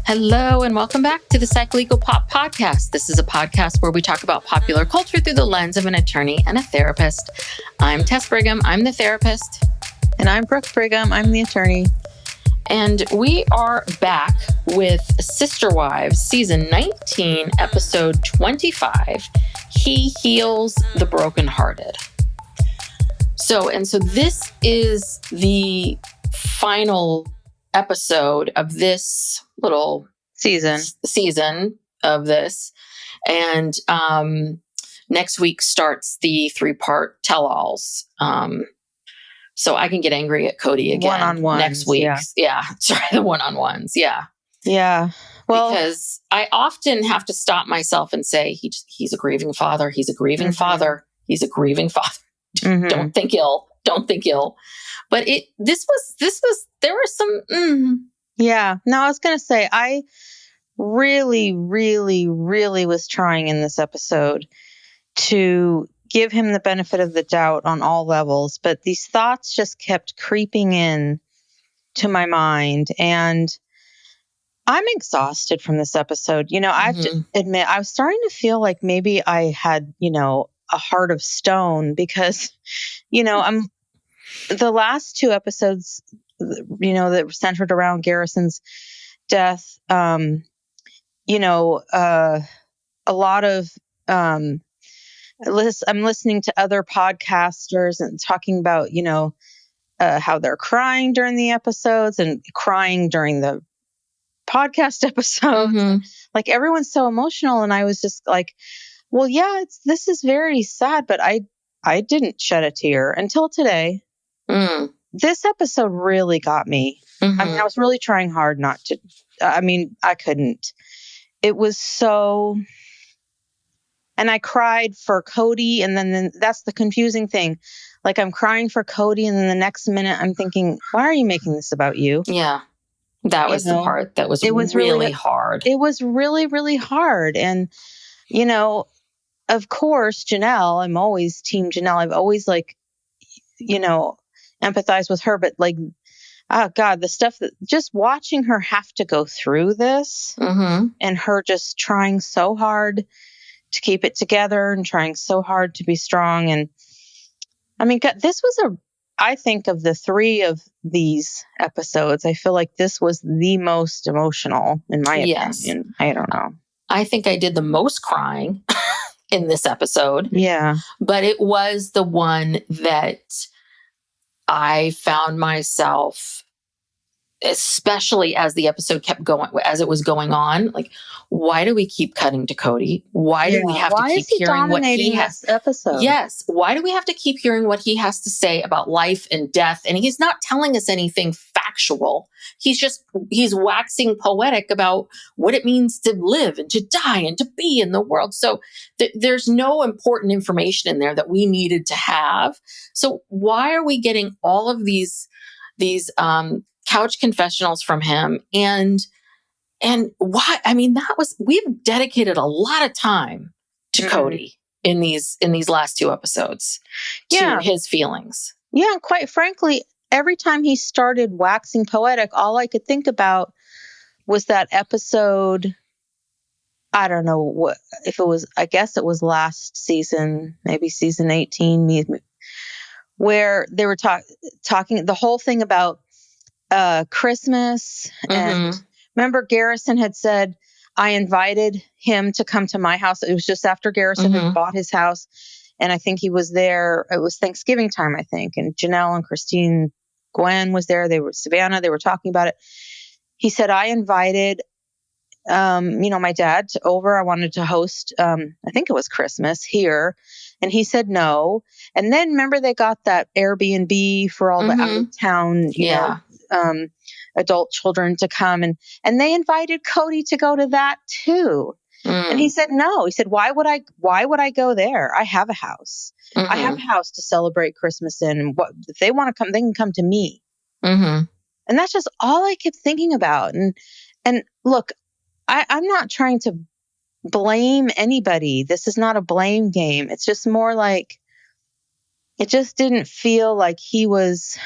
Hello and welcome back to the Psycholegal Pop Podcast. This is a podcast where we talk about popular culture through the lens of an attorney and a therapist. I'm Tess Brigham. I'm the therapist. And I'm Brooke Brigham. I'm the attorney. And we are back with Sister Wives, Season 19, Episode 25, He Heals the Brokenhearted. So this is the final episode of this little season of this. And next week starts the 3-part tell-alls. So I can get angry at Cody again one-on-ones, next week. Yeah. Sorry, the one-on-ones. Yeah. Yeah. Well, because I often have to stop myself and say, he's a grieving father. He's a grieving father. He's a grieving father. Don't think ill. Don't think ill. But there were some. Yeah. No, I was going to say, I really, really, really was trying in this episode to give him the benefit of the doubt on all levels. But these thoughts just kept creeping in to my mind. And I'm exhausted from this episode. I have to admit, I was starting to feel like maybe I had, a heart of stone because, the last 2 episodes, that were centered around Garrison's death, a lot of, I'm listening to other podcasters and talking about, how they're crying during the episodes and crying during the podcast episodes. Like everyone's so emotional. And I was just like, well, yeah, this is very sad, but I didn't shed a tear until today. This episode really got me. I mean, I was really trying hard not to. I couldn't. It was so. And I cried for Cody, and then that's the confusing thing. Like I'm crying for Cody, and then the next minute I'm thinking, why are you making this about you? Yeah. That was the part that was really hard. It was really, really hard. And, of course, Janelle, I'm always team Janelle. I've always empathized with her. But oh God, the stuff that just watching her have to go through this and her just trying so hard to keep it together and trying so hard to be strong. And I mean, God, this was I think of the 3 of these episodes, I feel like this was the most emotional in my opinion. I don't know. I think I did the most crying in this episode. Yeah. But it was the one that I found myself, especially as the episode kept going, as it was going on, like, why do we keep cutting to Cody? Why do we have to keep hearing what he has? Episode? Yes. Why do we have to keep hearing what he has to say about life and death? And he's not telling us anything factual. He's waxing poetic about what it means to live and to die and to be in the world. So there's no important information in there that we needed to have. So why are we getting all of these couch confessionals from him? And why? I mean, we've dedicated a lot of time to Cody in these last 2 episodes to his feelings. Yeah. Quite frankly, every time he started waxing poetic, all I could think about was that episode. I don't know what, if it was, I guess it was last season, maybe season 18, where they were talking the whole thing about Christmas. And remember, Garrison had said, I invited him to come to my house. It was just after Garrison had bought his house. And I think he was there. It was Thanksgiving time, I think. And Janelle and Christine Gwen was there. Savannah, they were talking about it. He said, I invited, my dad over. I wanted to host, I think it was Christmas here. And he said no. And then remember, they got that Airbnb for all the out of town, adult children to come. And they invited Cody to go to that too. And he said no. He said, why would I go there? I have a house. I have a house to celebrate Christmas in. And if they want to come, they can come to me. And that's just all I kept thinking about. And look, I'm not trying to blame anybody. This is not a blame game. It's just more like, it just didn't feel like he was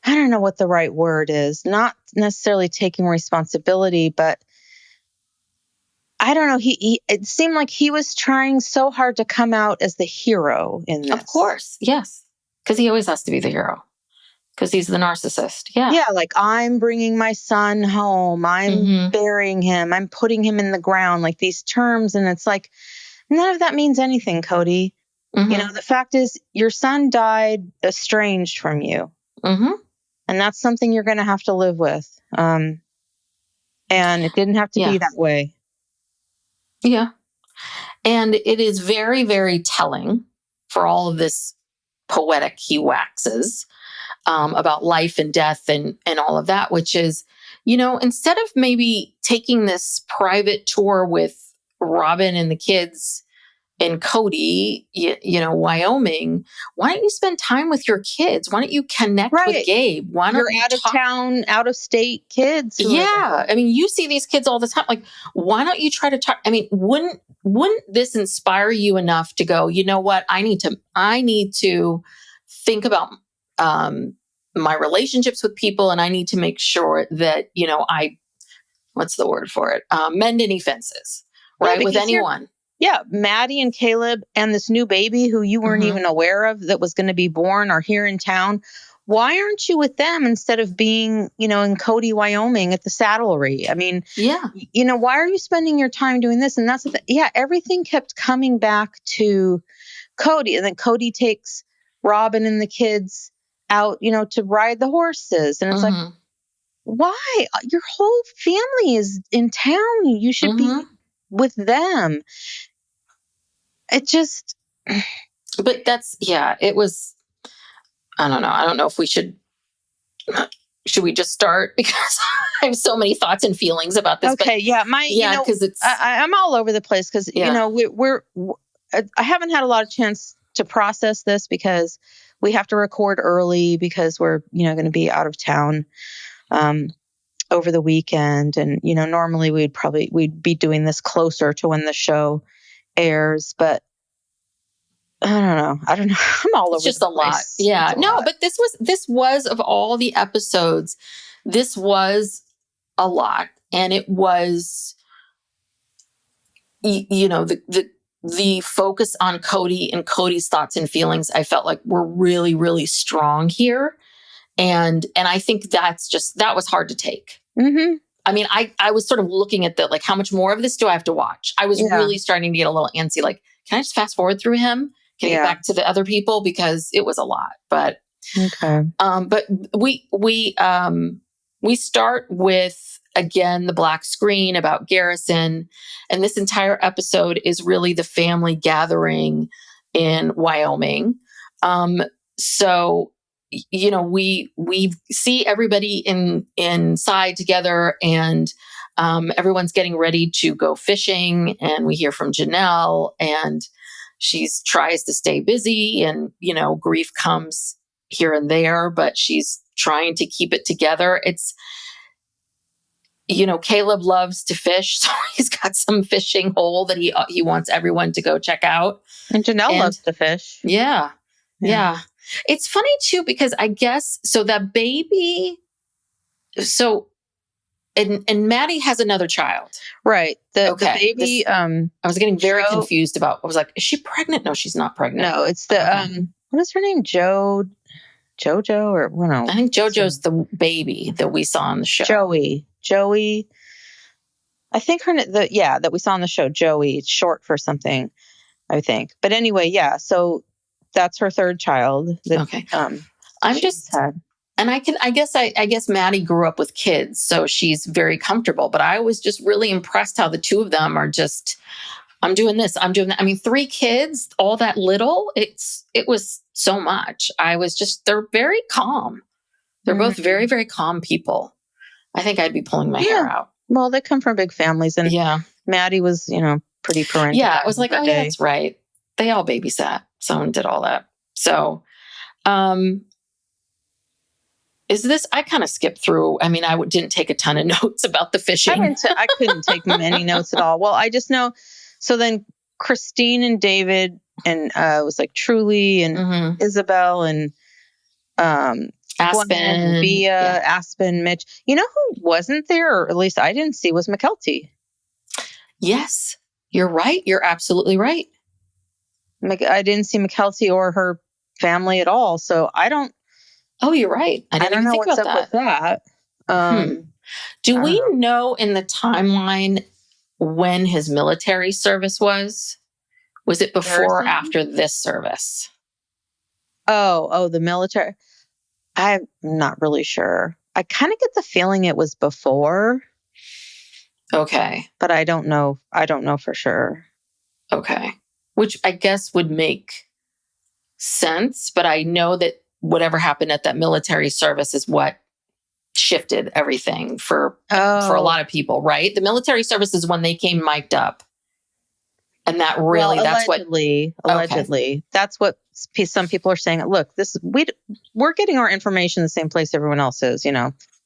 I don't know what the right word is, not necessarily taking responsibility, but I don't know. It seemed like he was trying so hard to come out as the hero in this. Of course. Yes. Because he always has to be the hero. Because he's the narcissist. Yeah. Yeah. Like, I'm bringing my son home. I'm burying him. I'm putting him in the ground, like these terms. And it's like, none of that means anything, Cody. You know, the fact is your son died estranged from you. And that's something you're going to have to live with. And it didn't have to be that way. Yeah. And it is very, very telling for all of this poetic he waxes about life and death and all of that, which is, you know, instead of maybe taking this private tour with Robin and the kids in Cody, you know, Wyoming, why don't you spend time with your kids? Why don't you connect with Gabe? Why don't you out of town, out of state kids? Yeah. I mean, you see these kids all the time. Like, why don't you try to talk? I mean, wouldn't this inspire you enough to go, you know what? I need to think about my relationships with people, and I need to make sure that, you know, what's the word for it? Mend any fences, right? With anyone. Yeah, Maddie and Caleb and this new baby who you weren't even aware of that was going to be born are here in town. Why aren't you with them instead of being, you know, in Cody, Wyoming at the saddlery? I mean, you know, why are you spending your time doing this? And that's the thing. Yeah, everything kept coming back to Cody. And then Cody takes Robin and the kids out, you know, to ride the horses. And it's like, why? Your whole family is in town. You should be with them. It just, but it was, I don't know. I don't know if should we just start? Because I have so many thoughts and feelings about this. Okay. Because it's, I'm all over the place because, you know, I haven't had a lot of chance to process this because we have to record early because we're, you know, going to be out of town, over the weekend. And, you know, normally we'd be doing this closer to when the show airs, but I don't know. I'm all over. It's just a lot. Yeah. No, but this was of all the episodes, this was a lot. And it was, you know, the focus on Cody and Cody's thoughts and feelings, I felt like were really, really strong here. And I think that was hard to take. I mean, I was sort of looking at like, how much more of this do I have to watch? I was really starting to get a little antsy. Like, can I just fast forward through him? Can I get back to the other people? Because it was a lot, but, but we start with, again, the black screen about Garrison. And this entire episode is really the family gathering in Wyoming. So, you know, we see everybody inside together, and everyone's getting ready to go fishing. And we hear from Janelle, and she tries to stay busy, and, you know, grief comes here and there, but she's trying to keep it together. It's, you know, Caleb loves to fish, so he's got some fishing hole that he wants everyone to go check out. And Janelle loves to fish. Yeah. It's funny too, because I guess, so that baby, and Maddie has another child. Right. The baby, I was getting very confused about, I was like, is she pregnant? No, she's not pregnant. No, it's the, what is her name? JoJo or, no. I think JoJo's the baby that we saw on the show. Joey. I think that we saw on the show, Joey. It's short for something, I think. But anyway, so that's her third child. I'm just sad. And I guess Maddie grew up with kids, so she's very comfortable. But I was just really impressed how the two of them are just, I'm doing this, I'm doing that. I mean, 3 kids, all that little, it was so much. They're very calm. They're both very, very calm people. I think I'd be pulling my hair out. Well, they come from big families, and Maddie was, you know, pretty parental. Yeah, I was like, oh, yeah, that's right. They all babysat, someone did all that. So, I kind of skipped through. I mean, I didn't take a ton of notes about the fishing. I couldn't take many notes at all. Well, I just know. So then Christine and David and it was like Truly and Isabel and Aspen. Via, Aspen, Mitch. You know who wasn't there, or at least I didn't see, was McKelty. Yes, you're right. You're absolutely right. I didn't see McKelty or her family at all. So I don't. Oh, you're right. I didn't even know think what's about up that. with that. Do we know in the timeline when his military service was? Was it before or after this service? Oh, the military. I'm not really sure. I kind of get the feeling it was before. Okay. But I don't know. I don't know for sure. Okay. Which I guess would make sense. But I know that whatever happened at that military service is what shifted everything for a lot of people, right? The military service is when they came mic'd up. And that really, allegedly, that's what some people are saying. Look, we're getting our information the same place everyone else is,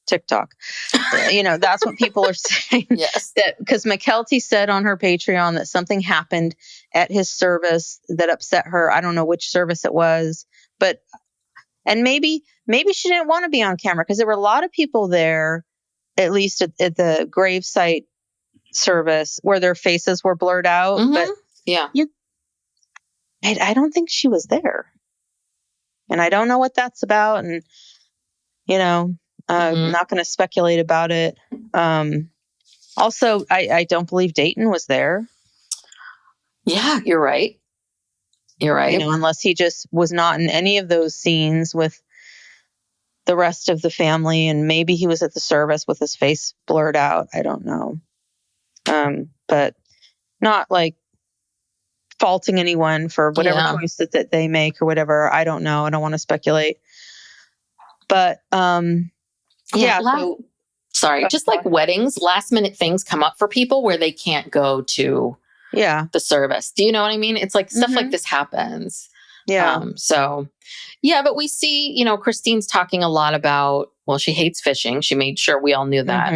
TikTok. That's what people are saying. Yes. That because McKelty said on her Patreon that something happened at his service that upset her. I don't know which service it was, and maybe she didn't want to be on camera because there were a lot of people there, at least at the gravesite service, where their faces were blurred out. Mm-hmm. But I don't think she was there, and I don't know what that's about. And I'm not going to speculate about it. Also, I don't believe Dayton was there. Yeah, you're right. You're right. Unless he just was not in any of those scenes with the rest of the family, and maybe he was at the service with his face blurred out. I don't know. But not like faulting anyone for whatever choice that they make or whatever. I don't know. I don't want to speculate. But just like weddings, last minute things come up for people where they can't go to the service. Do you know what I mean? It's like stuff like this happens. Yeah. But we see, Christine's talking a lot about, she hates fishing. She made sure we all knew that.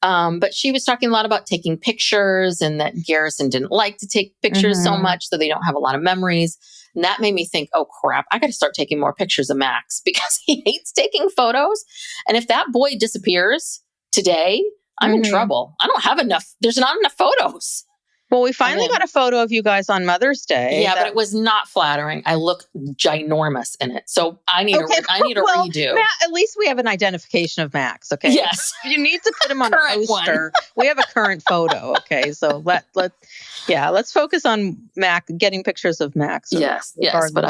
But she was talking a lot about taking pictures, and that Garrison didn't like to take pictures so much, so they don't have a lot of memories. And that made me think, oh crap, I got to start taking more pictures of Max because he hates taking photos. And if that boy disappears today, I'm in trouble. I don't have enough. There's not enough photos. Well, we finally got a photo of you guys on Mother's Day. Yeah, but it was not flattering. I look ginormous in it. So I need a redo. Matt, at least we have an identification of Max, okay? Yes. You need to put him on a poster. We have a current photo, okay? So let's focus on Max, getting pictures of Max. Yes, but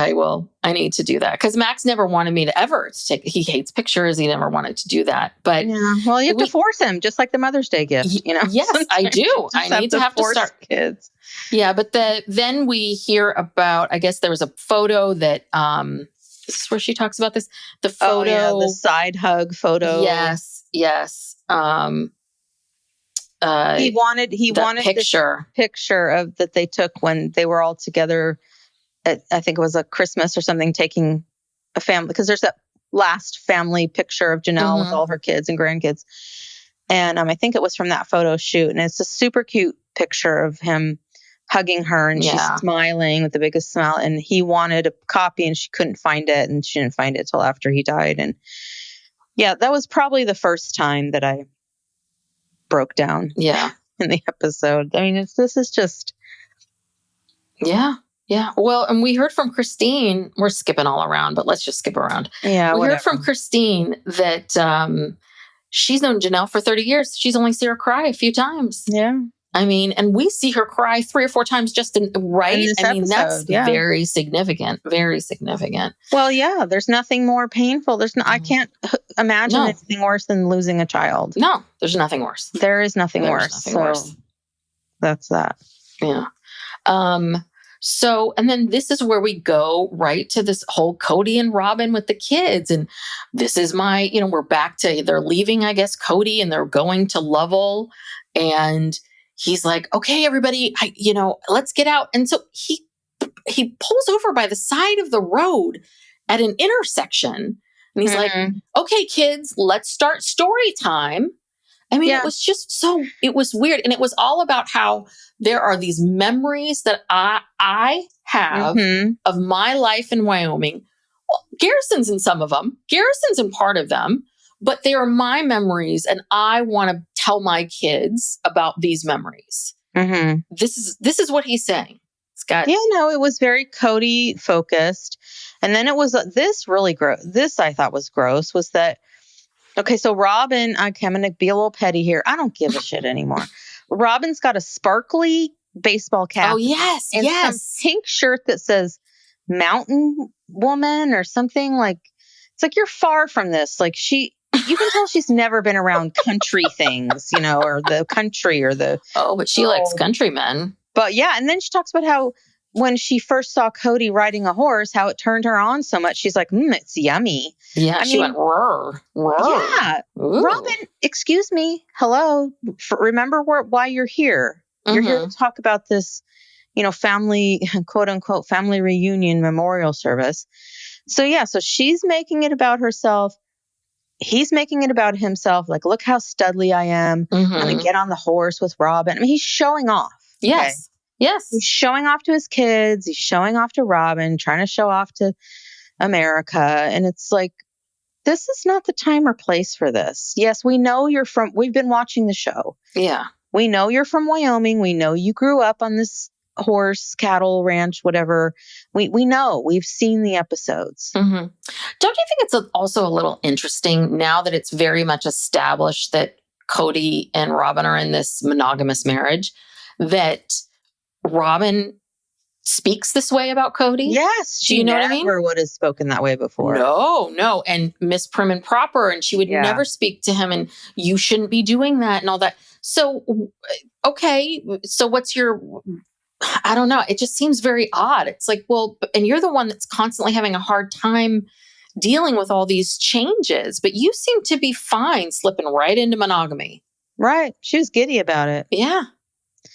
I need to do that because Max never wanted me to ever take. He hates pictures. He never wanted to do that. But you have to force him, just like the Mother's Day gift. Yes, I do. I need to have to start. Kids. Yeah, but then we hear about. I guess there was a photo that. This is where she talks about this. The photo, the side hug photo. Yes. He wanted picture. This picture of that they took when they were all together. I think it was a Christmas or something, taking a family, because there's that last family picture of Janelle with all her kids and grandkids. And I think it was from that photo shoot. And it's a super cute picture of him hugging her, and she's smiling with the biggest smile. And he wanted a copy and she couldn't find it. And she didn't find it till after he died. And that was probably the first time that I broke down in the episode. I mean, this is just. Yeah. Well, and we heard from Christine, we're skipping all around, but let's just skip around. Yeah. We heard from Christine that she's known Janelle for 30 years. She's only seen her cry a few times. Yeah. I mean, and we see her cry 3 or 4 times just in this episode, that's very significant. Very significant. Well, yeah, there's nothing more painful. I can't imagine anything worse than losing a child. No, there's nothing worse. There is nothing worse. That's that. Yeah. So, and then this is where we go right to this whole Cody and Robin with the kids. And this is we're back to, they're leaving, I guess, Cody, and they're going to Lovell. And he's like, okay, everybody, let's get out. And so he pulls over by the side of the road at an intersection. And he's like, okay, kids, let's start story time. I mean, it was just it was weird. And it was all about how there are these memories that I have of my life in Wyoming. Well, Garrison's in some of them. Garrison's in part of them, but they are my memories, and I want to tell my kids about these memories. Mm-hmm. This is what he's saying. Yeah, no, it was very Cody focused. And then it was this really gross. This I thought was gross was that, okay, so Robin, I'm going to be a little petty here. I don't give a shit anymore. Robin's got a sparkly baseball cap. Oh, yes, and some pink shirt that says Mountain Woman or something. Like, it's like, you're far from this. Like, you can tell she's never been around country things, or the country or the. Oh, but she likes countrymen. But yeah, and then she talks about how when she first saw Cody riding a horse, how it turned her on so much. She's like, it's yummy. Yeah, she went, roar. Yeah. Ooh. Robin, excuse me. Hello. Remember why you're here. You're here to talk about this, family, quote unquote, family reunion memorial service. So yeah, so she's making it about herself. He's making it about himself. Like, look how studly I am. I'm going to get on the horse with Robin. I mean, he's showing off. Yes. Okay? Yes. He's showing off to his kids. He's showing off to Robin, trying to show off to America. And it's like, this is not the time or place for this. Yes, we know we've been watching the show. Yeah. We know you're from Wyoming. We know you grew up on this horse, cattle ranch, whatever. We know. We've seen the episodes. Mm-hmm. Don't you think it's also a little interesting now that it's very much established that Cody and Robin are in this monogamous marriage, that Robin speaks this way about Cody? Yes. Do you know what I mean? Never would have spoken that way before. No. And Miss Prim and Proper, and she would never speak to him, and you shouldn't be doing that and all that. So, okay. So what's I don't know. It just seems very odd. It's like, well, and you're the one that's constantly having a hard time dealing with all these changes, but you seem to be fine slipping right into monogamy. Right. She was giddy about it. Yeah.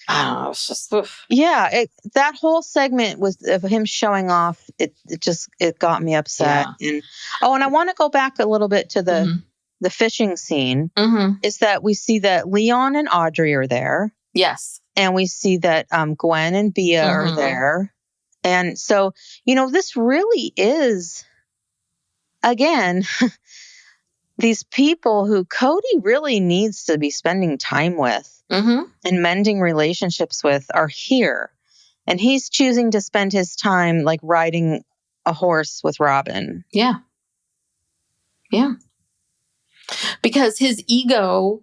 I don't know. It's just, oof. Yeah. That whole segment was of him showing off. It got me upset. Yeah. And I want to go back a little bit to the fishing scene. Is that we see that Leon and Audrey are there. Yes. And we see that Gwen and Bea are there. And so, this really is, again, these people who Cody really needs to be spending time with and mending relationships with are here. And he's choosing to spend his time like riding a horse with Robin. Yeah. Yeah. Because his ego,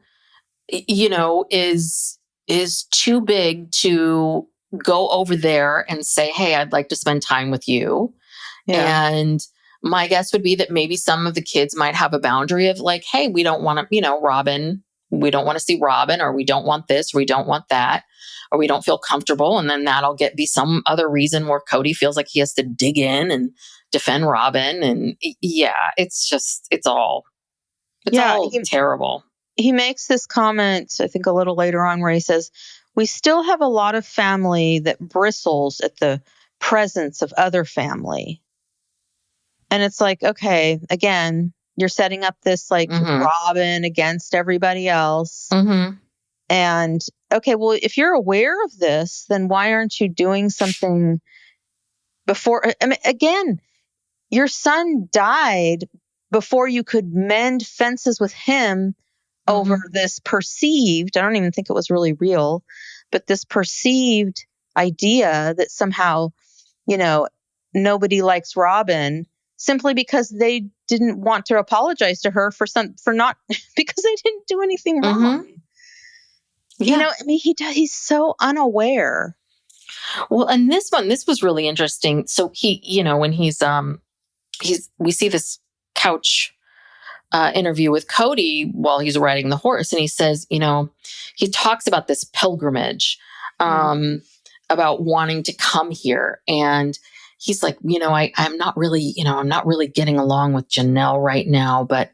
is too big to go over there and say, hey, I'd like to spend time with you. Yeah. And my guess would be that maybe some of the kids might have a boundary of like, hey, we don't want to, Robin, we don't want to see Robin, or we don't want this, or we don't want that, or we don't feel comfortable. And then that'll be some other reason where Cody feels like he has to dig in and defend Robin. And yeah, it's all terrible. He makes this comment, I think a little later on, where he says, we still have a lot of family that bristles at the presence of other family. And it's like, okay, again, you're setting up this like Robin against everybody else. And okay, well, if you're aware of this, then why aren't you doing something before? I mean, again, your son died before you could mend fences with him over this perceived, I don't even think it was really real, but this perceived idea that somehow, nobody likes Robin simply because they didn't want to apologize to her for not because they didn't do anything wrong. Yeah. He's so unaware. Well, and this was really interesting. So he, when we see this couch interview with Cody while he's riding the horse. And he says, he talks about this pilgrimage, about wanting to come here. And he's like, I'm not really getting along with Janelle right now. But,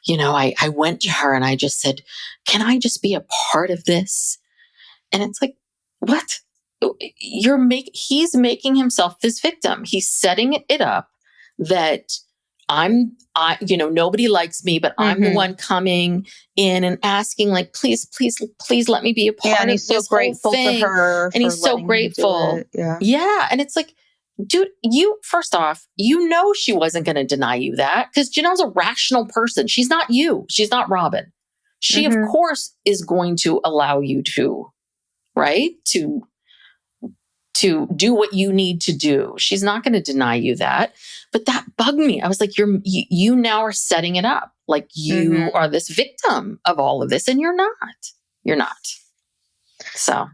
I went to her and I just said, can I just be a part of this? And it's like, what? He's making himself this victim. He's setting it up that nobody likes me, but I'm the one coming in and asking, like, please let me be a part of this whole thing. To her, and he's so grateful. Yeah. And it's like, dude, first off, she wasn't going to deny you that, because Janelle's a rational person. She's not you. She's not Robin. She, of course, is going to allow you to, right? To do what you need to do. She's not going to deny you that. But that bugged me. I was like, you now are setting it up. Like you are this victim of all of this, and you're not. You're not. So,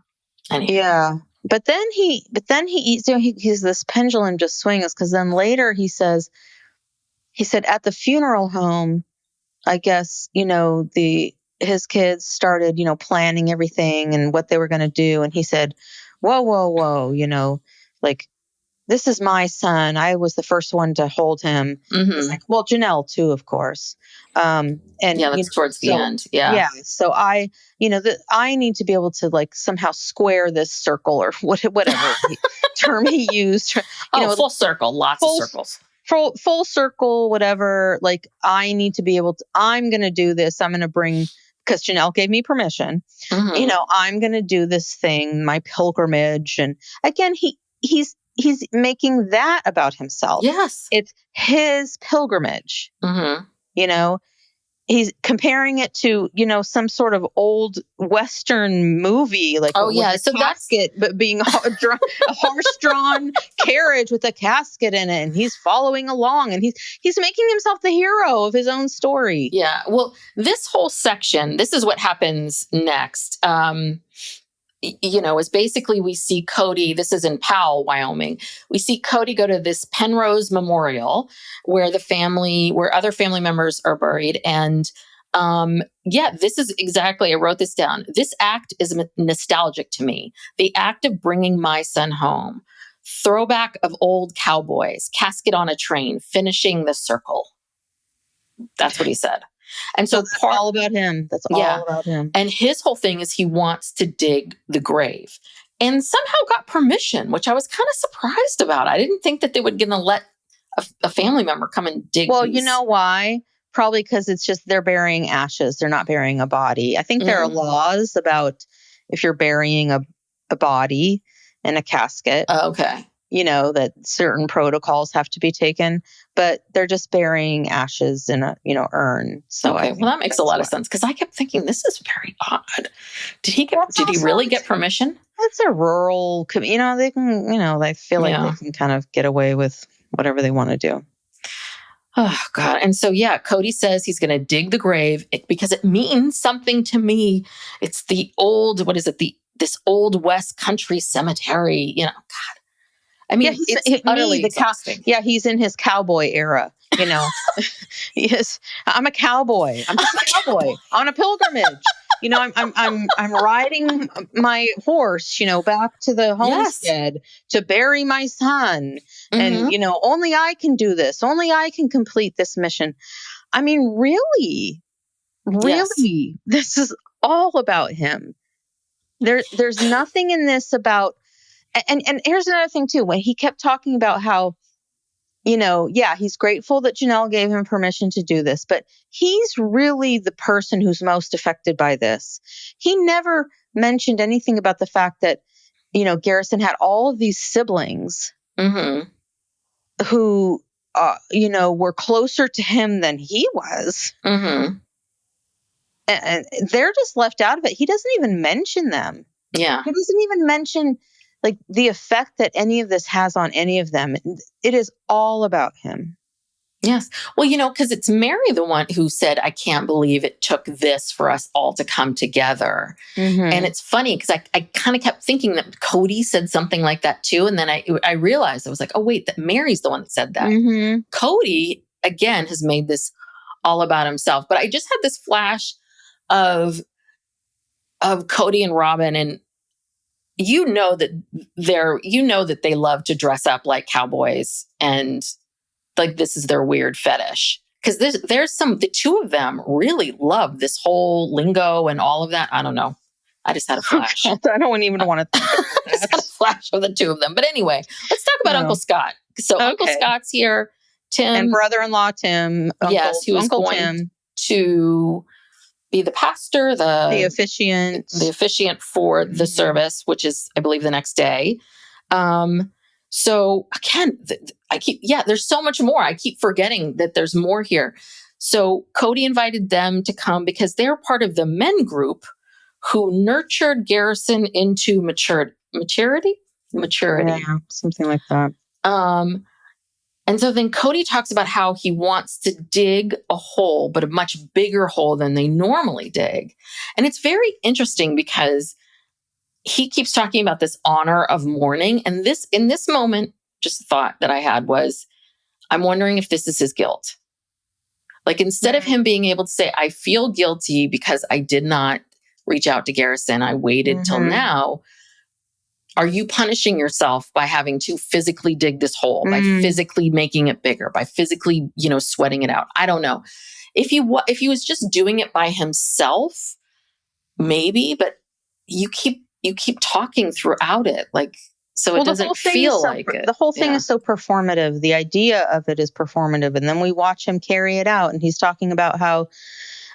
anyway. Yeah. But then he's this pendulum just swings, because then later he said at the funeral home, I guess, his kids started, planning everything and what they were going to do. And he said, whoa, like, this is my son. I was the first one to hold him. It's like, well, Janelle too, of course. And yeah, that's towards the end. Yeah. Yeah. So I need to be able to like somehow square this circle, or whatever term he used. Full circle, lots of circles. Full circle, whatever. Like, I need to be able to, I'm going to do this. I'm going to bring, because Janelle gave me permission, I'm going to do this thing, my pilgrimage. And again, he's making that about himself. Yes. It's his pilgrimage. He's comparing it to, some sort of old Western movie, like so casket, but being a horse-drawn carriage with a casket in it, and he's following along, and he's making himself the hero of his own story. Yeah. Well, this whole section, this is what happens next. Is basically we see Cody, this is in Powell, Wyoming. We see Cody go to this Penrose Memorial where other family members are buried. And this is exactly, I wrote this down. This act is nostalgic to me. The act of bringing my son home. Throwback of old cowboys, casket on a train, finishing the circle. That's what he said. And so that's all about him. That's all about him. And his whole thing is he wants to dig the grave, and somehow got permission, which I was kind of surprised about. I didn't think that they would gonna let a family member come and dig. Well, you know why? Probably because it's just they're burying ashes. They're not burying a body. I think there are laws about if you're burying a body in a casket. Okay. That certain protocols have to be taken, but they're just burying ashes in a, urn. So okay, well, that makes a lot of sense, because I kept thinking this is very odd. Did he really get permission? It's a rural, they can, they feel like they can kind of get away with whatever they want to do. Oh God. And so, Cody says he's going to dig the grave because it means something to me. It's the old, this old West Country cemetery, God. I mean, it's utterly exhausting. He's in his cowboy era, Yes, I'm a cowboy. I'm just a cowboy on a pilgrimage. I'm riding my horse, back to the homestead to bury my son. And, only I can do this. Only I can complete this mission. I mean, really, this is all about him. There's nothing in this about. And here's another thing too, when he kept talking about how, he's grateful that Janelle gave him permission to do this, but he's really the person who's most affected by this. He never mentioned anything about the fact that, Garrison had all of these siblings who, were closer to him than he was. And they're just left out of it. He doesn't even mention them. Yeah. He doesn't even mention like the effect that any of this has on any of them. It is all about him. Yes. Well, because it's Mary, the one who said, I can't believe it took this for us all to come together. And it's funny because I kind of kept thinking that Cody said something like that too. And then I realized, I was like, oh, wait, that Mary's the one that said that. Cody, again, has made this all about himself. But I just had this flash of Cody and Robin, and that they love to dress up like cowboys, and like this is their weird fetish. Because the two of them really love this whole lingo and all of that. I don't know. I just had a flash. I don't even want to think about that. I just had a flash of the two of them. But anyway, let's talk about Uncle Scott. So Uncle Scott's here. Tim. And brother-in-law Tim. Who is going Tim. To be the pastor, the officiant for the service, which is, I believe, the next day. So again, there's so much more. I keep forgetting that there's more here. So Cody invited them to come because they're part of the men group who nurtured Garrison into maturity. Yeah, something like that. And so then Cody talks about how he wants to dig a hole, but a much bigger hole than they normally dig. And it's very interesting because he keeps talking about this honor of mourning. And in this moment, just a thought that I had was, I'm wondering if this is his guilt. Like, instead of him being able to say, I feel guilty because I did not reach out to Garrison, I waited till now. Are you punishing yourself by having to physically dig this hole, by physically making it bigger, by physically, sweating it out? I don't know. If he was just doing it by himself, maybe, but you keep talking throughout it. Like, so it doesn't feel like it. The whole thing is so performative. The idea of it is performative. And then we watch him carry it out. And he's talking about how,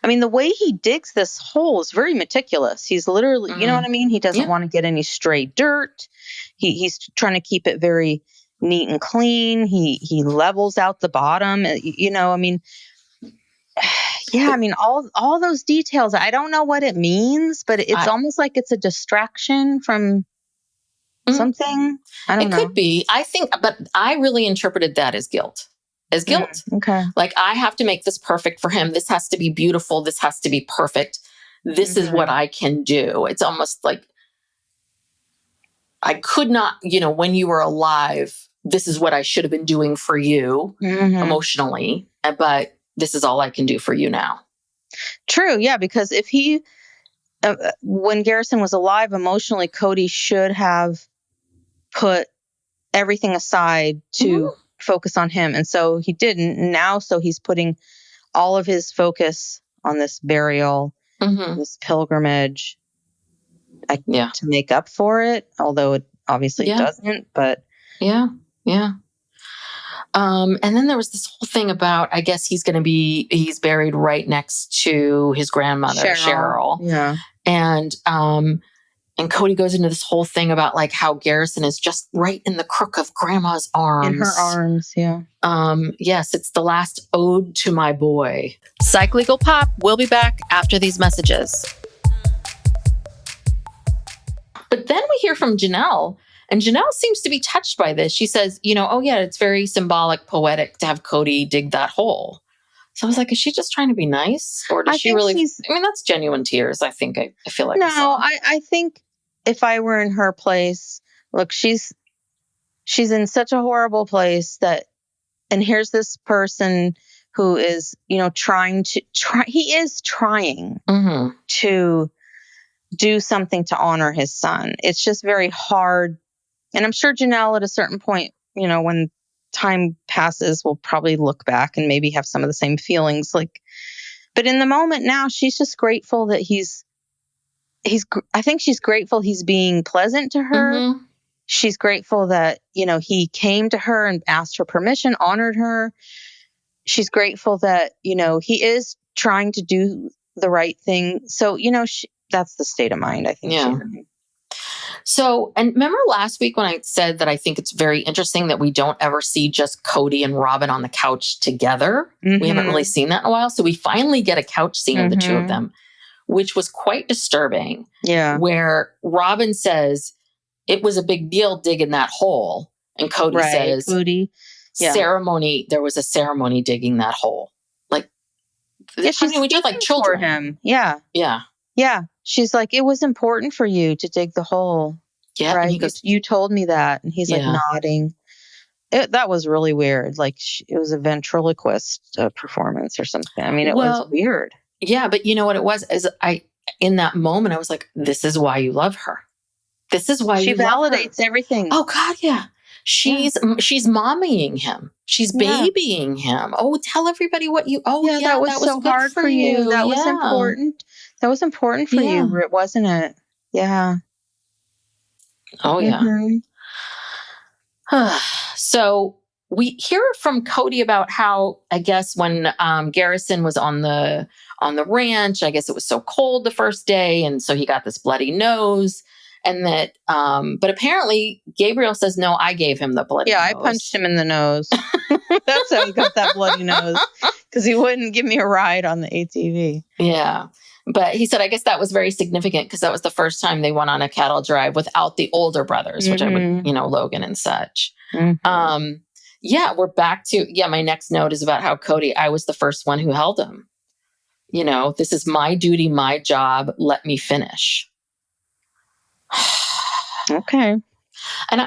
the way he digs this hole is very meticulous. He's literally, you know what I mean? He doesn't want to get any stray dirt. He's trying to keep it very neat and clean. He levels out the bottom, all those details. I don't know what it means, but it's almost like it's a distraction from something. I don't know. It could be. I think, but I really interpreted that as guilt. Okay. Like, I have to make this perfect for him. This has to be beautiful. This has to be perfect. This is what I can do. It's almost like I could not, when you were alive, this is what I should have been doing for you emotionally, but this is all I can do for you now. True. Yeah. Because if when Garrison was alive emotionally, Cody should have put everything aside to focus on him. And so he didn't now. So he's putting all of his focus on this burial, this pilgrimage to make up for it. Although it obviously doesn't, but yeah. And then there was this whole thing about, I guess he's buried right next to his grandmother, Cheryl. Yeah. And Cody goes into this whole thing about like how Garrison is just right in the crook of grandma's arms. In her arms, yeah. Yes, it's the last ode to my boy. Psych Legal Pop, we'll be back after these messages. But then we hear from Janelle, and Janelle seems to be touched by this. She says, it's very symbolic, poetic to have Cody dig that hole. So I was like, is she just trying to be nice? Or does she really? That's genuine tears, I think. I feel like. No, I think if I were in her place, look, she's in such a horrible place and here's this person who is, trying to do something to honor his son. It's just very hard. And I'm sure Janelle at a certain point, when time passes, will probably look back and maybe have some of the same feelings. But in the moment now, she's just grateful that I think she's grateful he's being pleasant to her. She's grateful that, he came to her and asked her permission, honored her. She's grateful that, he is trying to do the right thing. So, that's the state of mind, I think. Yeah. So, and remember last week when I said that I think it's very interesting that we don't ever see just Cody and Robin on the couch together. We haven't really seen that in a while. So we finally get a couch scene of the two of them, which was quite disturbing. Yeah. Where Robin says, it was a big deal digging that hole. And Cody says, ceremony, there was a ceremony digging that hole. Like, she's just like children. For him. Yeah. Yeah. Yeah. She's like, it was important for you to dig the hole. Yeah. Right. And he goes, you told me that. And he's like nodding. That was really weird. Like it was a ventriloquist performance or something. It was weird. Yeah. But you know what it was? In that moment, I was like, this is why you love her. This is why she validates everything. Oh God. Yeah. She's mommying him. She's babying him. Oh, tell everybody what you, that was so hard for you. That was important. That was important for you, wasn't it? Yeah. Oh, yeah. So we hear from Cody about how, I guess, when Garrison was on the ranch, I guess it was so cold the first day. And so he got this bloody nose. And that, but apparently Gabriel says, no, I gave him the bloody nose. I punched him in the nose. That's how he got that bloody nose, because he wouldn't give me a ride on the ATV. Yeah. But he said, I guess that was very significant because that was the first time they went on a cattle drive without the older brothers, which I would, Logan and such. Yeah, we're back to, my next note is about how Cody, I was the first one who held him. This is my duty, my job. Let me finish. Okay. And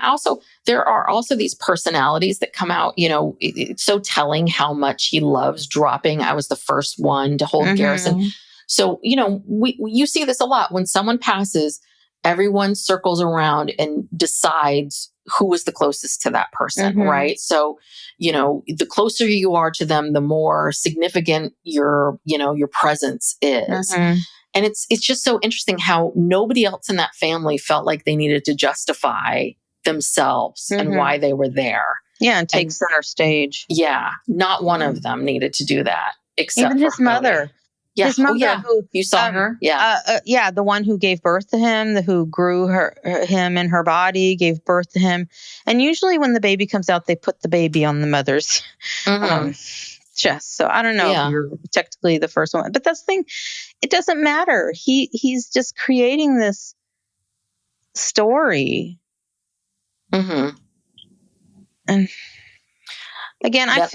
there are also these personalities that come out, it's so telling how much he loves dropping. I was the first one to hold Garrison. So, you see this a lot when someone passes, everyone circles around and decides who is the closest to that person, right? So, the closer you are to them, the more significant your presence is. And it's just so interesting how nobody else in that family felt like they needed to justify themselves and why they were there. Yeah, and take center stage. Yeah, not one of them needed to do that, except even his mother. Yeah. His mother, who you saw her, the one who gave birth to him, who grew him in her body, gave birth to him, and usually when the baby comes out, they put the baby on the mother's chest. So I don't know if you're technically the first one, but that's the thing. It doesn't matter. He's just creating this story. And again, I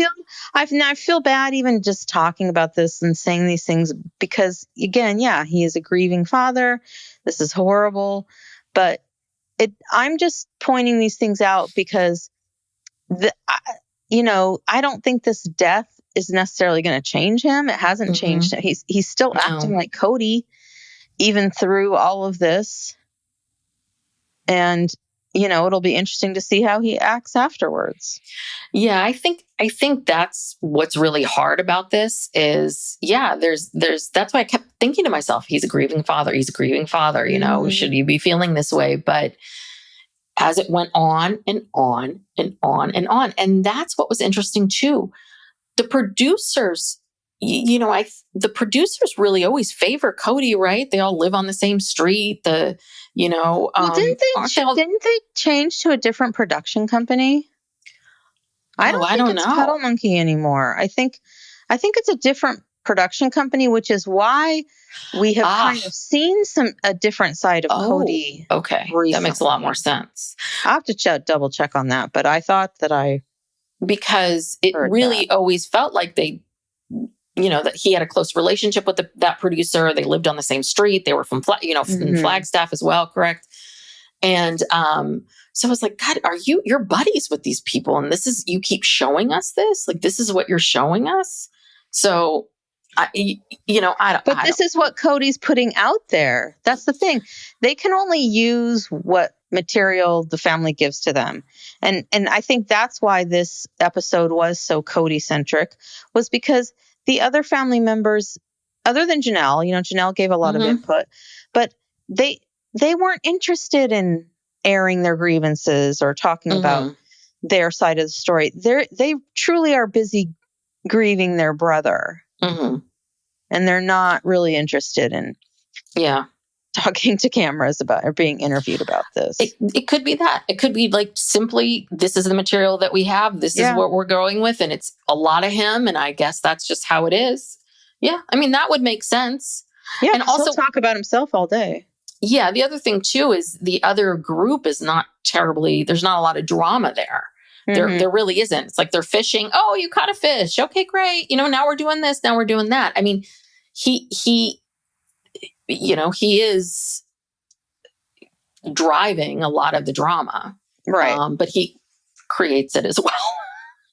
feel bad even just talking about this and saying these things because, again, he is a grieving father. This is horrible, but I'm just pointing these things out because I don't think this death is necessarily going to change him. It hasn't changed him. He's still acting like Cody, even through all of this. And, it'll be interesting to see how he acts afterwards. Yeah, I think that's what's really hard about this is, there's that's why I kept thinking to myself, he's a grieving father. He's a grieving father. Should you be feeling this way? But as it went on and on and on and on, and that's what was interesting too. The producers, the producers really always favor Cody, right? They all live on the same street. Didn't they change to a different production company? I don't think it's Pedal Monkey anymore. I think it's a different production company, which is why we have kind of seen a different side of Cody. Okay, recently. That makes a lot more sense. I'll have to double check on that, but I thought that because it really always felt like they, that he had a close relationship with that producer. They lived on the same street. They were from from Flagstaff as well, correct? And so I was like, God, you're buddies with these people, and you keep showing us this, like this is what you're showing us. So I don't. But this is what Cody's putting out there. That's the thing. They can only use what material the family gives to them. And I think that's why this episode was so Cody centric, was because the other family members, other than Janelle, Janelle gave a lot of input, but they weren't interested in airing their grievances or talking about their side of the story. They truly are busy grieving their brother. And they're not really interested in talking to cameras about or being interviewed about this. It could be that. It could be like simply, this is the material that we have. This is what we're going with. And it's a lot of him. And I guess that's just how it is. Yeah. I mean, that would make sense. Yeah. And also he'll talk about himself all day. Yeah. The other thing too is the other group is not terribly, there's not a lot of drama there. There really isn't. It's like they're fishing. Oh, you caught a fish. Okay, great. Now we're doing this. Now we're doing that. I mean, he is driving a lot of the drama, right? But he creates it as well.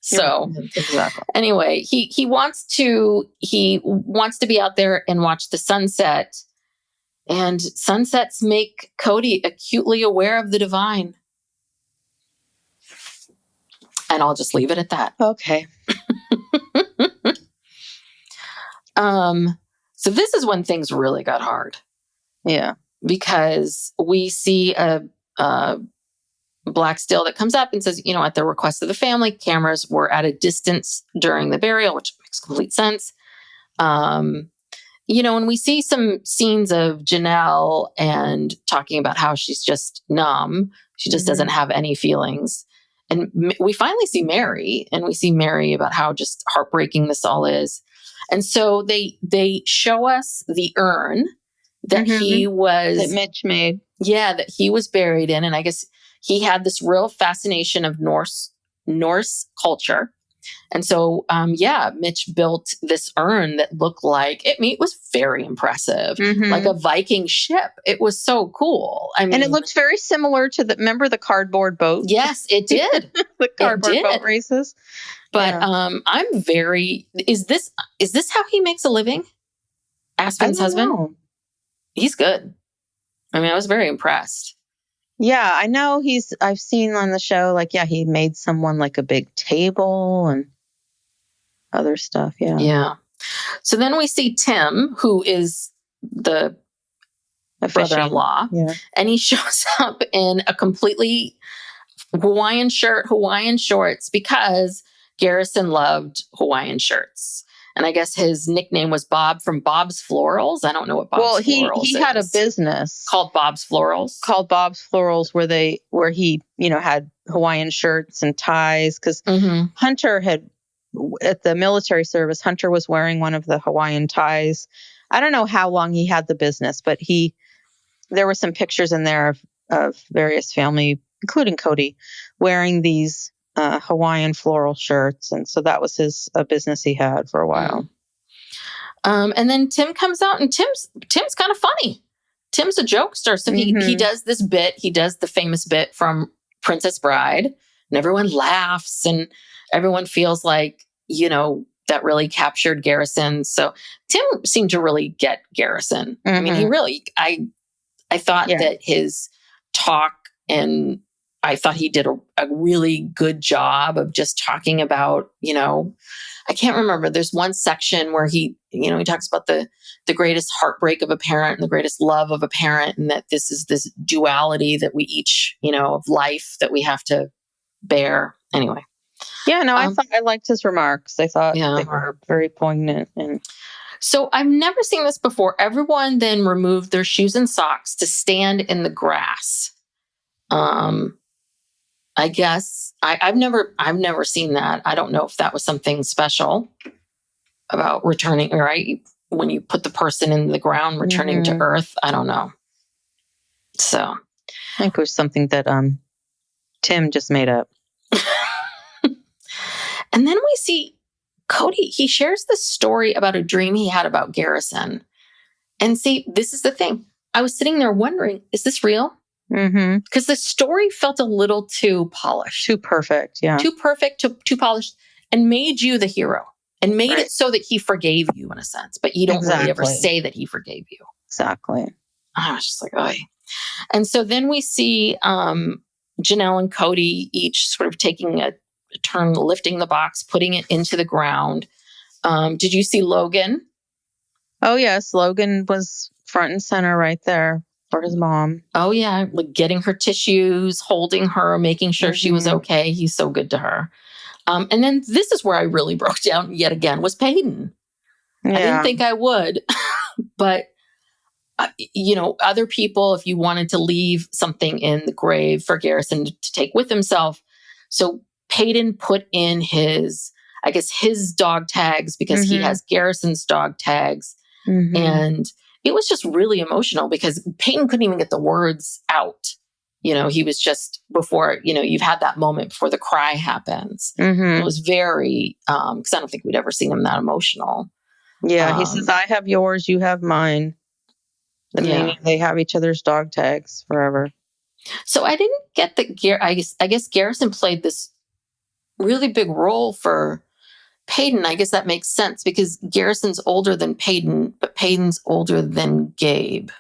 So anyway, he wants to be out there and watch the sunset, and sunsets make Cody acutely aware of the divine. And I'll just leave it at that. Okay. So this is when things really got hard. Yeah. Because we see a black still that comes up and says, at the request of the family, cameras were at a distance during the burial, which makes complete sense. and we see some scenes of Janelle and talking about how she's just numb. She just doesn't have any feelings. And we finally see Mary, and we see Mary about how just heartbreaking this all is. And so they show us the urn that that Mitch made. Yeah, that he was buried in. And I guess he had this real fascination of Norse culture. And so, Mitch built this urn that looked like, it was very impressive, like a Viking ship. It was so cool. I mean, and it looked very similar to remember the cardboard boat? Yes, it did. The cardboard boat races. But is this how he makes a living? Aspen's husband? Know. He's good. I mean, I was very impressed. Yeah, I know I've seen on the show, like, he made someone like a big table and other stuff. Yeah. Yeah. So then we see Tim, who is the brother-in-law, and he shows up in a completely Hawaiian shirt, Hawaiian shorts, because Garrison loved Hawaiian shirts. And I guess his nickname was Bob from Bob's Florals. I don't know what Bob's Florals is. He had a business called Bob's Florals. Where he, had Hawaiian shirts and ties. Because Hunter had, at the military service, Hunter was wearing one of the Hawaiian ties. I don't know how long he had the business, but there were some pictures in there of various family, including Cody, wearing these Hawaiian floral shirts. And so that was a business he had for a while. And then Tim comes out, and Tim's kind of funny. Tim's a jokester. So he does this bit. He does the famous bit from Princess Bride, and everyone laughs, and everyone feels like, that really captured Garrison. So Tim seemed to really get Garrison. I mean, he really, I thought that his talk, and I thought he did a really good job of just talking about, I can't remember. There's one section where he talks about the greatest heartbreak of a parent and the greatest love of a parent. And that this is this duality that we each, of life that we have to bear. Anyway. Yeah, no, I liked his remarks. I thought they were very poignant. And so I've never seen this before. Everyone then removed their shoes and socks to stand in the grass. I guess I've never seen that. I don't know if that was something special about returning, right? When you put the person in the ground, returning to earth. I don't know. So I think it was something that Tim just made up. And then we see Cody. He shares this story about a dream he had about Garrison. And see, this is the thing. I was sitting there wondering, is this real? Because the story felt a little too polished. Too perfect, yeah. Too perfect, too polished, and made you the hero. And made it so that he forgave you, in a sense. But you don't really ever say that he forgave you. Exactly. I was just like, oh. And so then we see Janelle and Cody each sort of taking a turn, lifting the box, putting it into the ground. Did you see Logan? Oh, yes. Logan was front and center right there for his mom. Oh, yeah. Like getting her tissues, holding her, making sure she was okay. He's so good to her. And then this is where I really broke down yet again, was Peyton. Yeah. I didn't think I would. But, other people, if you wanted to leave something in the grave for Garrison to take with himself. So Peyton put in his dog tags, because he has Garrison's dog tags. And it was just really emotional, because Peyton couldn't even get the words out. He was just before, you've had that moment before the cry happens. It was very, because I don't think we'd ever seen him that emotional. Yeah, he says, I have yours, you have mine. And meaning they have each other's dog tags forever. So I didn't get that. I guess Garrison played this really big role for Peyton. I guess that makes sense, because Garrison's older than Peyton, but Peyton's older than Gabe,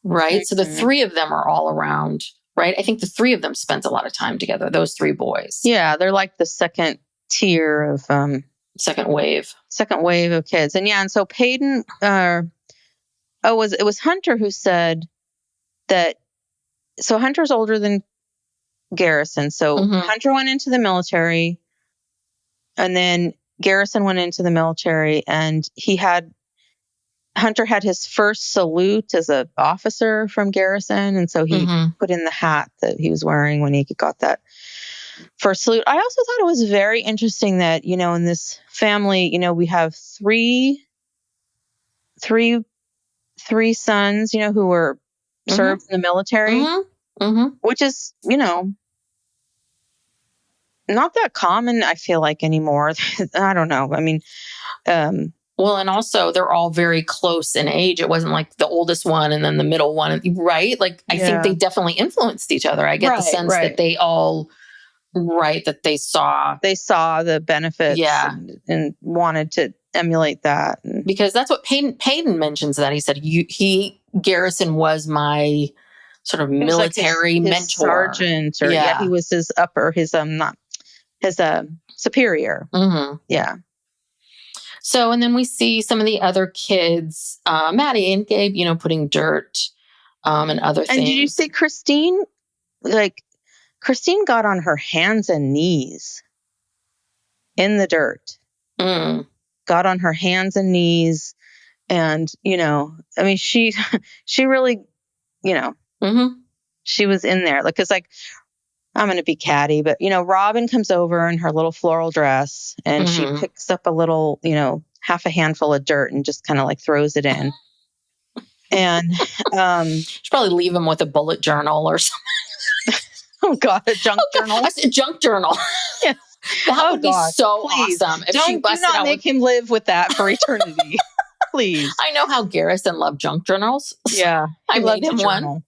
right? So the three of them are all around, right? I think the three of them spent a lot of time together, those three boys. Yeah, they're like the second tier of... second wave of kids. And so Peyton... it was Hunter who said that... So Hunter's older than Garrison. So Hunter went into the military, and then Garrison went into the military, and he had Hunter had his first salute as an officer from Garrison. And so he put in the hat that he was wearing when he got that first salute. I also thought it was very interesting that, in this family, we have three sons, who were served in the military, which is, not that common, I feel like, anymore. I don't know. I mean, well, and also they're all very close in age. It wasn't like the oldest one and then the middle one, right? Like, I think they definitely influenced each other. I get the sense that they all, that they saw the benefits and wanted to emulate that. Because that's what Payton mentions, that he said, Garrison was my sort of military his mentor. Sergeant, or he was his superior. Yeah. So, and then we see some of the other kids, Maddie and Gabe, putting dirt and other things. And did you see Christine? Like, Christine got on her hands and knees in the dirt. Got on her hands and knees. And, I mean, she really, she was in there. Like, 'cause, like, I'm going to be catty, but, Robin comes over in her little floral dress and she picks up a little, half a handful of dirt and just kind of like throws it in. And should probably leave him with a bullet journal or something. Oh God, a junk journal. A junk journal. Yes. That would be so awesome. If do not make him live with that for eternity. Please. I know how Garrison loved junk journals. Yeah. I made him one.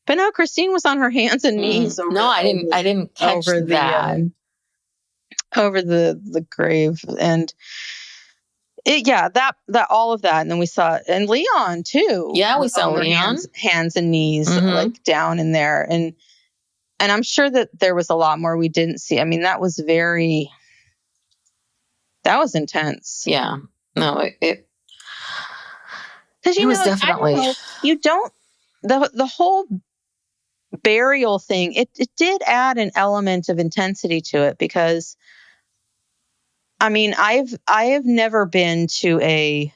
But no, Christine was on her hands and knees. I didn't catch that. Over the grave. And that all of that. And then we saw, and Leon too. Yeah, we saw Leon. Hands and knees, like down in there. And I'm sure that there was a lot more we didn't see. I mean, that was intense. Yeah. No, it was definitely, the whole burial thing, it did add an element of intensity to it, because I mean, I've never been to a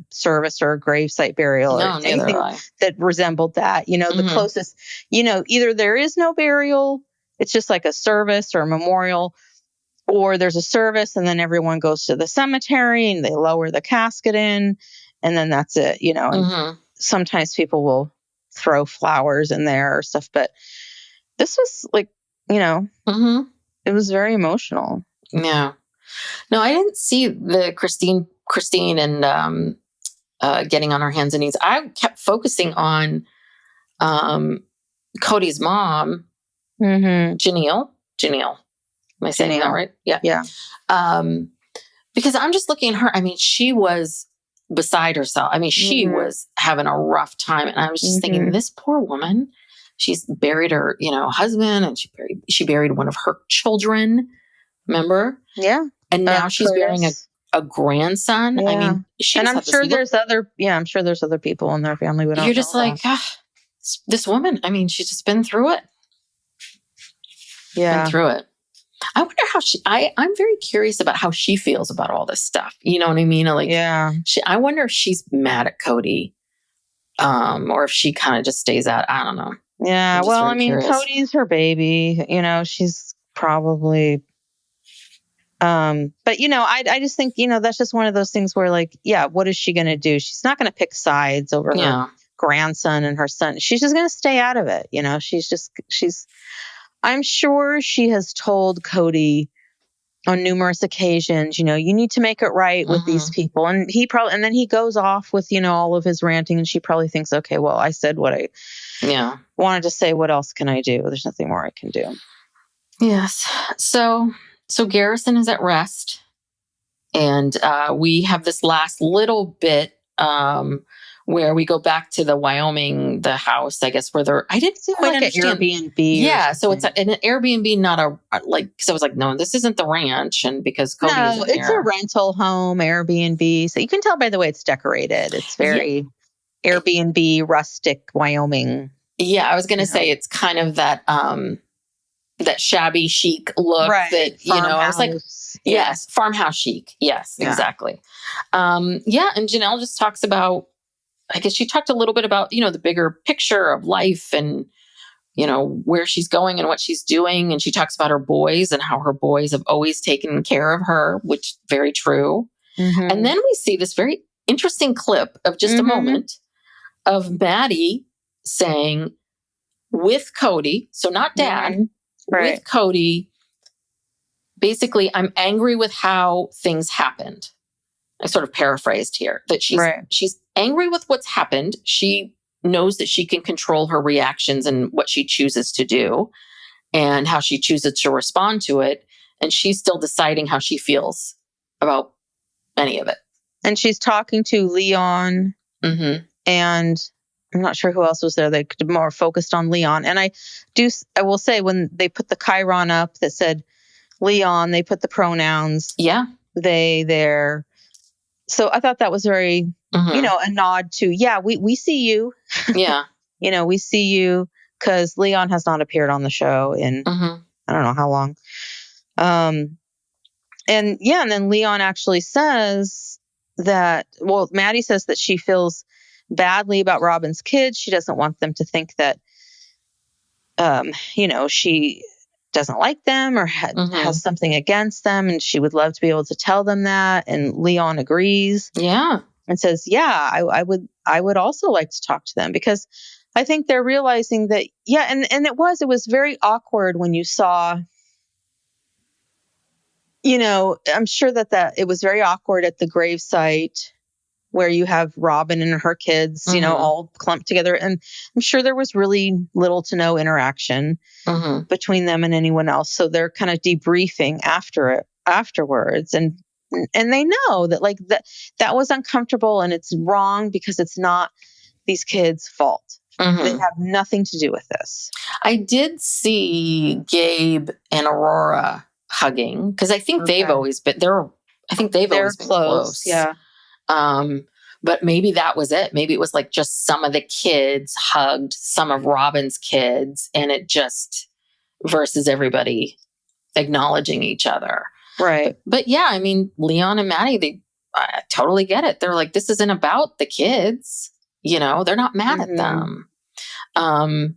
service or a gravesite burial or anything that resembled that. The closest, either there is no burial, it's just like a service or a memorial, or there's a service and then everyone goes to the cemetery and they lower the casket in, and then that's it, and sometimes people will throw flowers in there or stuff, but this was like, it was very emotional. Yeah. No, I didn't see the Christine and getting on her hands and knees. I kept focusing on Cody's mom, Janelle. Am I saying that right? Yeah. Yeah. Because I'm just looking at her. I mean, she was beside herself. I mean, she was having a rough time. And I was just thinking, this poor woman, she's buried her, husband, and she buried one of her children. Remember? Yeah. And now she's burying a grandson. Yeah. I mean, and I'm sure there's other people in their family. You're just like, this woman. I mean, she's just been through it. Yeah. Been through it. I wonder how I'm very curious about how she feels about all this stuff. You know what I mean? Like, I wonder if she's mad at Cody, or if she kind of just stays out. I don't know. Yeah. Well, I mean, curious. Cody's her baby, she's probably, but I just think, that's just one of those things where, like, what is she going to do? She's not going to pick sides over her grandson and her son. She's just going to stay out of it. I'm sure she has told Cody on numerous occasions, you need to make it right with these people. And then he goes off with, all of his ranting, and she probably thinks, okay, well, I said what I wanted to say. What else can I do? There's nothing more I can do. Yes. So Garrison is at rest, and we have this last little bit where we go back to the Wyoming, the house, I guess, where I didn't quite understand. An Airbnb. Yeah, so it's an Airbnb, not because I was like, no, this isn't the ranch, and because Cody isn't it's a rental home, Airbnb. So you can tell by the way it's decorated. It's very Airbnb, rustic, Wyoming. Yeah, I was going to say it's kind of that shabby chic look that, I was like, Yes. Farmhouse chic. Yes, exactly. And Janelle just talks about, I guess she talked a little bit about, the bigger picture of life and, where she's going and what she's doing. And she talks about her boys and how her boys have always taken care of her, which is very true. Mm-hmm. And then we see this very interesting clip of just a moment of Maddie saying with Cody, so not Dad, with Cody, basically, I'm angry with how things happened. I sort of paraphrased here that she's angry with what's happened. She knows that she can control her reactions and what she chooses to do and how she chooses to respond to it. And she's still deciding how she feels about any of it. And she's talking to Leon and I'm not sure who else was there. They could more focused on Leon. And I will say when they put the chyron up that said Leon, they put the pronouns. Yeah. They, there. So I thought that was very, a nod to, we see you. Yeah. We see you because Leon has not appeared on the show in, I don't know how long. And then Leon actually says that, Maddie says that she feels badly about Robin's kids. She doesn't want them to think that, she doesn't like them or has something against them. And she would love to be able to tell them that. And Leon agrees. Yeah. And says, I would also like to talk to them because I think they're realizing that, and it was very awkward when you saw, I'm sure that it was very awkward at the gravesite where you have Robin and her kids, all clumped together. And I'm sure there was really little to no interaction between them and anyone else. So they're kind of debriefing afterwards. And they know that that was uncomfortable and it's wrong because it's not these kids' fault. They have nothing to do with this. I did see Gabe and Aurora hugging because I think they've always been always been close. Yeah. But maybe that was it. Maybe it was like just some of the kids hugged some of Robin's kids and it just versus everybody acknowledging each other. Right. But yeah, I mean, Leon and Maddie, I totally get it. They're like, this isn't about the kids. They're not mad at them. And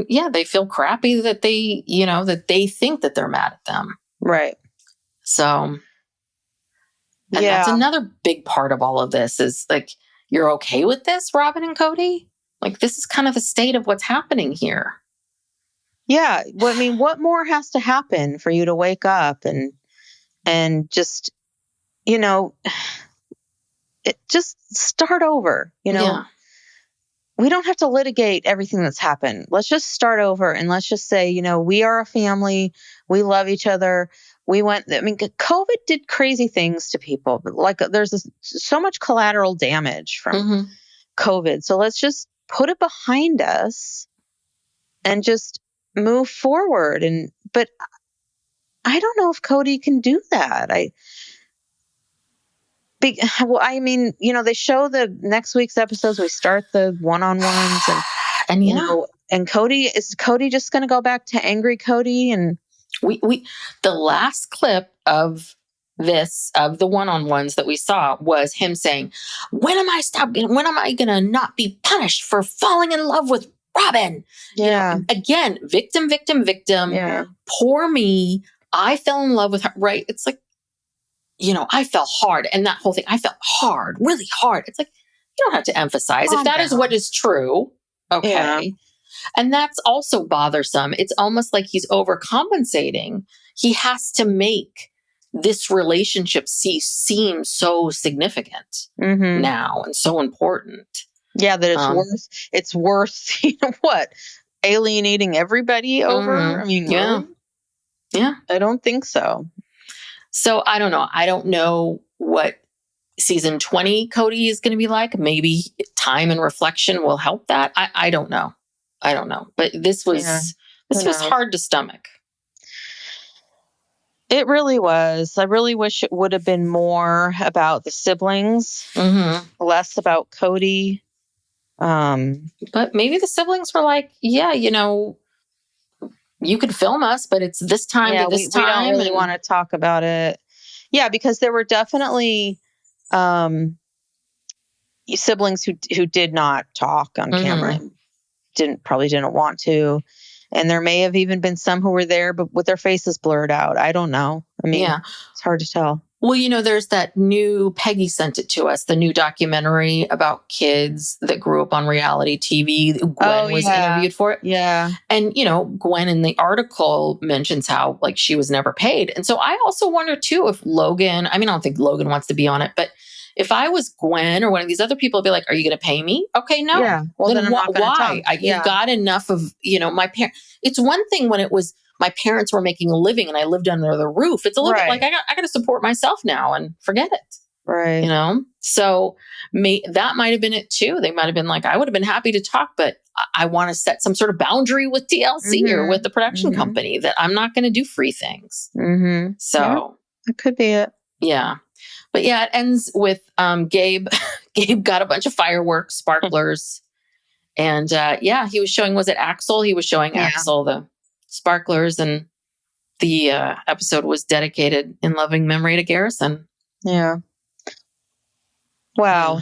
yeah, they feel crappy that they think that they're mad at them. Right. So, and that's another big part of all of this is like, you're okay with this, Robin and Cody? Like, this is kind of the state of what's happening here. Yeah. Well, I mean, what more has to happen for you to wake up and just, just start over, Yeah. We don't have to litigate everything that's happened. Let's just start over and let's just say, we are a family. We love each other. COVID did crazy things to people, but there's so much collateral damage from COVID. So let's just put it behind us and just move forward. But I don't know if Cody can do that. They show the next week's episodes. We start the one-on-ones and Cody, is Cody just going to go back to angry Cody? And we the last clip of the one-on-ones that we saw was him saying, when am I going to not be punished for falling in love with Robin? Yeah. Again, victim. Yeah. Poor me. I fell in love with her. Right. It's like, I fell hard. And that whole thing, I felt hard, really hard. It's like, you don't have to emphasize. If that is what is true, okay. Yeah. And that's also bothersome. It's almost like he's overcompensating. He has to make this relationship seem so significant now and so important. Yeah, that it's worth, what? Alienating everybody over? I mean, yeah. Yeah. I don't think so. So I don't know. I don't know what season 20 Cody is going to be like. Maybe time and reflection will help that. I don't know. But this was hard to stomach. It really was. I really wish it would have been more about the siblings, less about Cody. But maybe the siblings were like, yeah, you could film us, but it's this time to this time. We don't really want to talk about it. Yeah, because there were definitely siblings who did not talk on camera and probably didn't want to. And there may have even been some who were there, but with their faces blurred out. I don't know. I mean, it's hard to tell. Well, you know, there's that new, Peggy sent it to us, the new documentary about kids that grew up on reality TV. Gwen was interviewed for it. Yeah. And, you know, Gwen in the article mentions how, like, she was never paid. And so I also wonder, too, if Logan, I mean, I don't think Logan wants to be on it, but if I was Gwen or one of these other people, I'd be like, are you going to pay me? Okay, no. Yeah. Well, then I'm not gonna why? talk. You got enough of, you know, my parents. It's one thing when it was, my parents were making a living and I lived under the roof. It's a little bit like I got to support myself now and forget it. Right. You know? So that might have been it too. They might have been like, I would have been happy to talk, but I want to set some sort of boundary with TLC or with the production company that I'm not going to do free things. So that could be it. Yeah. But yeah, it ends with Gabe. Gabe got a bunch of fireworks, sparklers. And he was showing, was it Axel? He was showing Axel the sparklers, and the episode was dedicated in loving memory to Garrison. Yeah. Wow.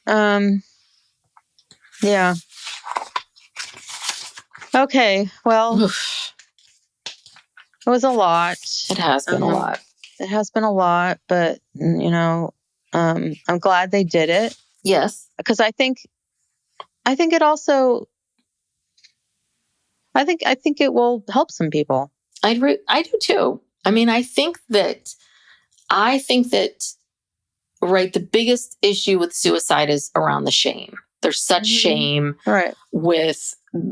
Yeah. Okay. Well, it was a lot. It has been a lot. It has been a lot, but you know, I'm glad they did it. Yes. Because I think it also, I think it will help some people. I do too. I mean, I think that right, the biggest issue with suicide is around the shame. There's such shame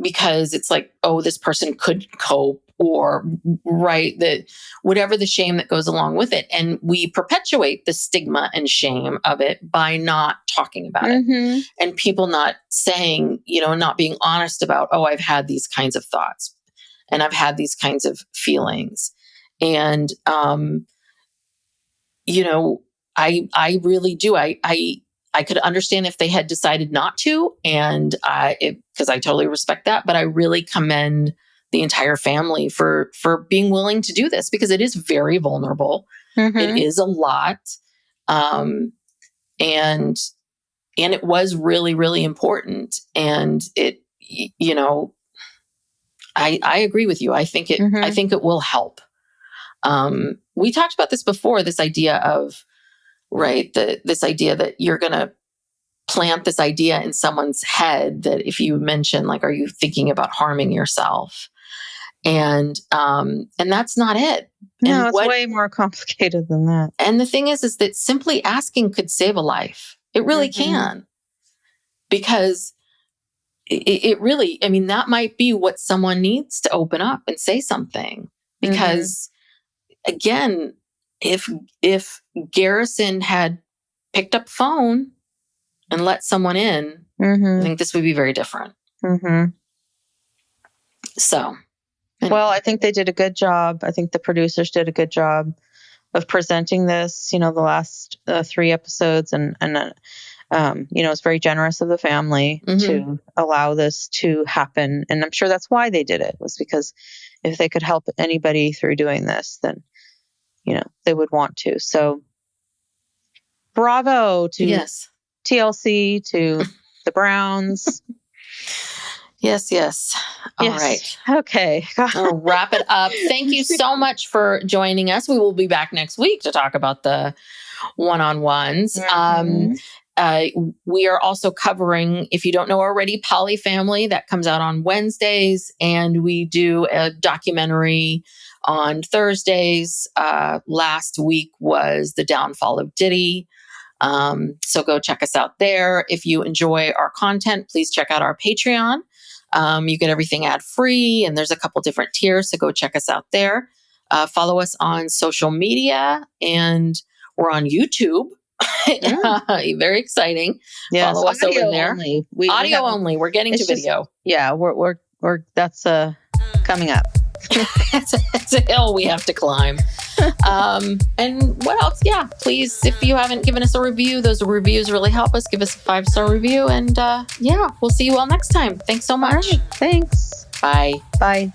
because it's like, oh, this person could cope, or that whatever the shame that goes along with it. And we perpetuate the stigma and shame of it by not talking about it, and people not saying, you know, not being honest about, oh, I've had these kinds of thoughts and I've had these kinds of feelings. And, you know, I really do. I could understand if they had decided not to, and because I totally respect that, but I really commend the entire family for being willing to do this, because it is very vulnerable. It is a lot. And it was really, really important. And it, you know, I agree with you. I think it will help. We talked about this before, this idea of, this idea that you're going to plant this idea in someone's head that if you mention, like, are you thinking about harming yourself? And that's not it. No, it's way more complicated than that. And the thing is that simply asking could save a life. It really can. Because it really, I mean, that might be what someone needs to open up and say something. Because again, if Garrison had picked up the phone and let someone in, I think this would be very different. So, anyway. Well, I think they did a good job. I think the producers did a good job of presenting this, you know, the last 3 episodes, and you know, it's very generous of the family to allow this to happen. And I'm sure that's why they did it, was because if they could help anybody through doing this, then, you know, they would want to. So bravo to TLC, to the Browns. Yes. All right. Okay. I'll wrap it up. Thank you so much for joining us. We will be back next week to talk about the one-on-ones. We are also covering, if you don't know already, Poly Family. That comes out on Wednesdays. And we do a documentary on Thursdays. Last week was The Downfall of Diddy. So go check us out there. If you enjoy our content, please check out our Patreon. You get everything ad-free, and there's a couple different tiers, so go check us out there. Follow us on social media, and we're on YouTube. Very exciting. Yes, follow us over there. Only. Audio only. We're getting to video. We're that's coming up. it's a hill we have to climb. And what else? Yeah, please, if you haven't given us a review, those reviews really help us. Give us a 5-star review, and we'll see you all next time. Thanks so much. All right, thanks. Bye. Bye.